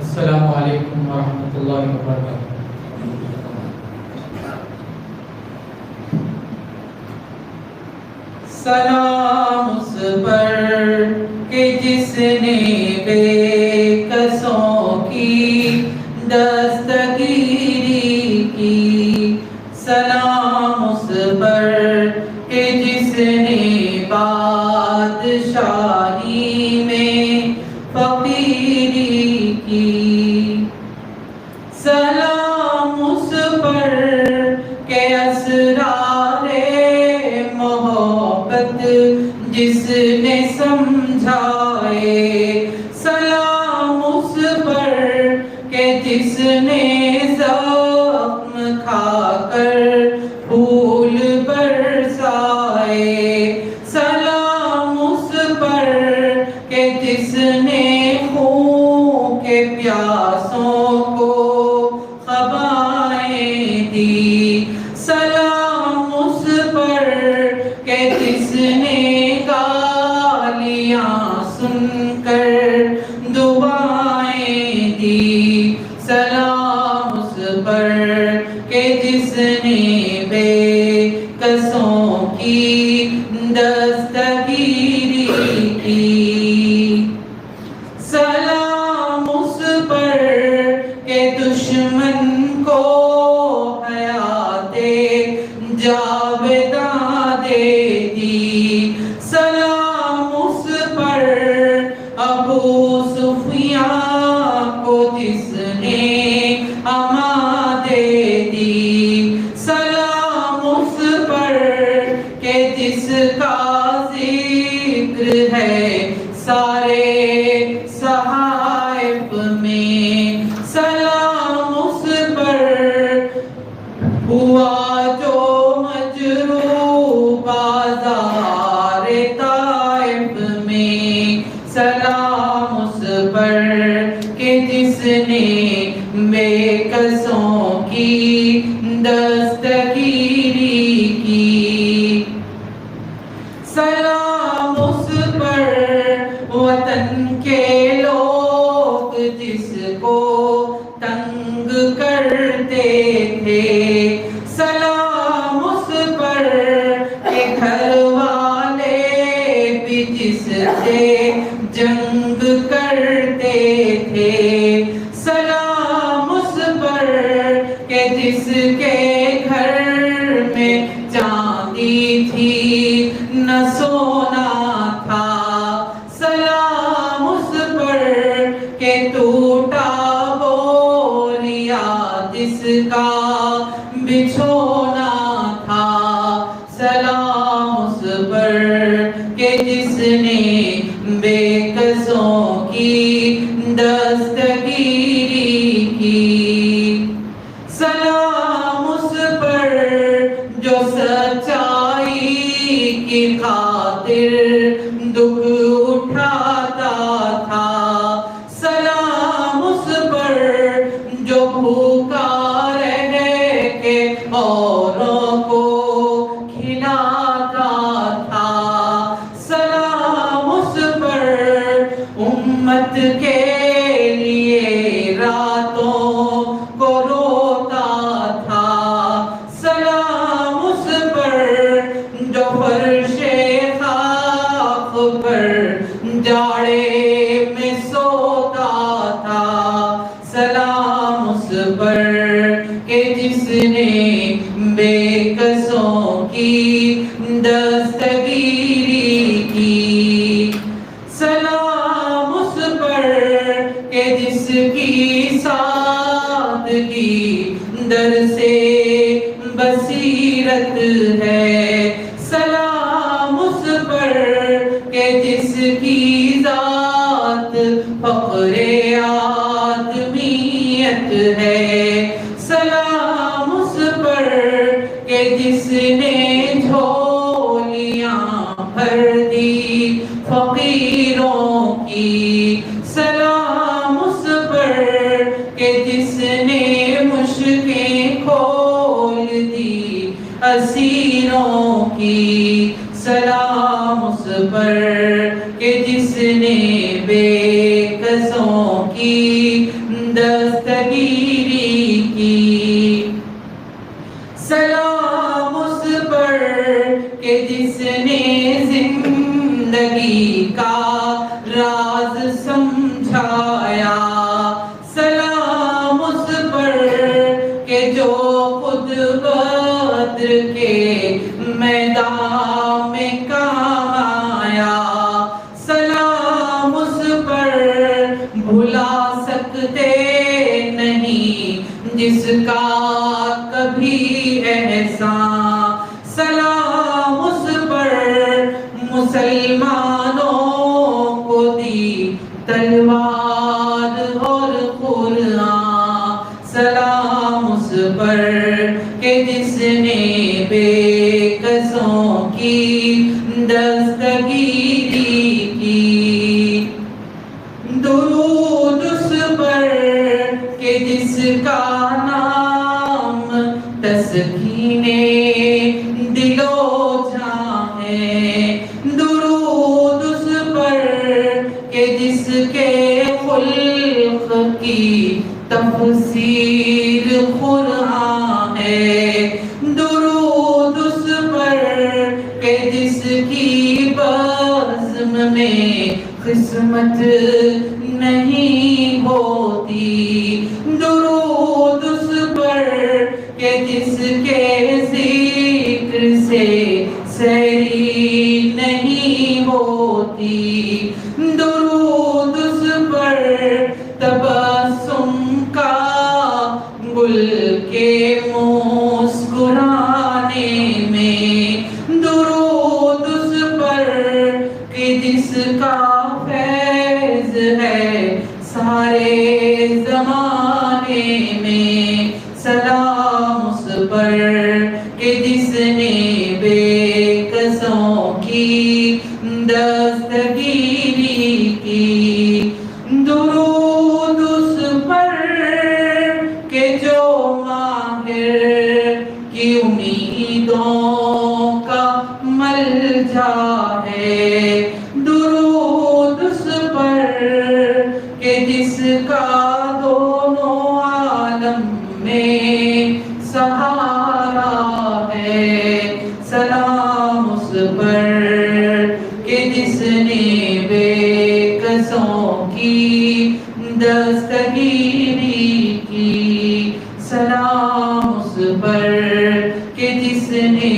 السلام علیکم ورحمۃ اللہ وبرکاتہ۔ سلام اس پر کہ جس نے بے کسوں کی دستگیری کی، سلام اس پر کہ جس نے بادشاہی میں فقیری کی، سلام اس پر کہ اسرار محبت جس نے سمجھائے، سلام اس پر کہ جس نے زخم کھا کر پھول برسائے، سلام اس پر کہ جس نے خون کے پیاسوں کو خبریں دی، سلام اس پر کہ جس نے گالیاں سن کر دعائیں دی، سلام اس پر کہ جس نے بے کسوں کی دستگیری کی، سلام اس پر کہ دشمن کو حیات جاوداں دے دی، سلام اس پر ابو سفیان کو جس نے امان دے دی، سلام اس پر کہ جس کا ذکر ہے سارے صحائف میں، سلام اس پر ہوا جو مجروح بازار طائف میں، سلام اس پر کہ جس نے بے کسوں کی دستگیری کی، سلام اس پر وطن کے لوگ جس کو تنگ کرتے تھے، سلام اس پر کہ گھر والے بھی جس سے جنگ کرتے تھے، سلام اس پر کہ جس کے گھر میں چاندی تھی نہ سونا تھا، سلام اس پر کہ ٹوٹا بوریا جس کا بچھونا تھا، سلام اس پر کہ جس نے بے کسوں کی دستگیری کی، سلام اس پر جو سچائی کی خاطر دکھ اٹھاتا تھا، سلام اس پر جو بھوکا رہ کے اوروں کو کھلاتا تھا، سلام اس پر امت کے لیے راتوں کو روتا تھا، سلام اس پر جو فرش خاک پر جاڑے میں سوتا تھا، سلام اس پر کہ جس نے بے کسوں کی دستگیری کی، سلام اس پر کہ جس کی سادگی در سے بصیرت ہے، سلام اس پر کہ جس کی ذات فخر آدمیت ہے، سلام اس پر کہ جس نے جھولیاں بھر دی فقیروں کی، سلام اس پر کہ جس نے مشکیں کھول دی اسیروں کی، سلام اس پر کہ جس نے بے کسوں کی دستگیری کی. سلام اس پر کہ جس نے زندگی کا راز سمجھایا. سلام اس پر کہ جو خود بدر کے میدان میں کام آیا. سلام اس پر بھلا سکتے نہیں جس کا کبھی احسان. سلام اس پر مسلمانوں کو دی تلوار اور قرآن. سلام اس پر کہ جس نے بے کسوں کی دستگیری کی. درود اس پر کہ جس کا نام تسکین دل و جاں ہے. درود اس پر کہ جس کے خلق کی تفسیر قرآن ہے. درود اس پر کہ جس کی بزم میں قسمت نہیں ہوتی. درود اس پر کہ جس کے ذکر سے سیری نہیں ہوتی. درود اس پر تبسم کا گل کے مسکرانے میں. درود اس پر کہ جس کا فیض ہے سارے زمانے میں. سلام اس پر کہ جس نے بے کسوں کی دستگیری کی. درود اس پر کہ جو ماہر کی امیدوں کا ملجا ہے. درود اس پر کہ جس کا دونوں عالم میں سہارا ہے. سلام اس پر کہ جس نے بے کسوں کی دستگیری کی. سلام اس پر کہ جس نے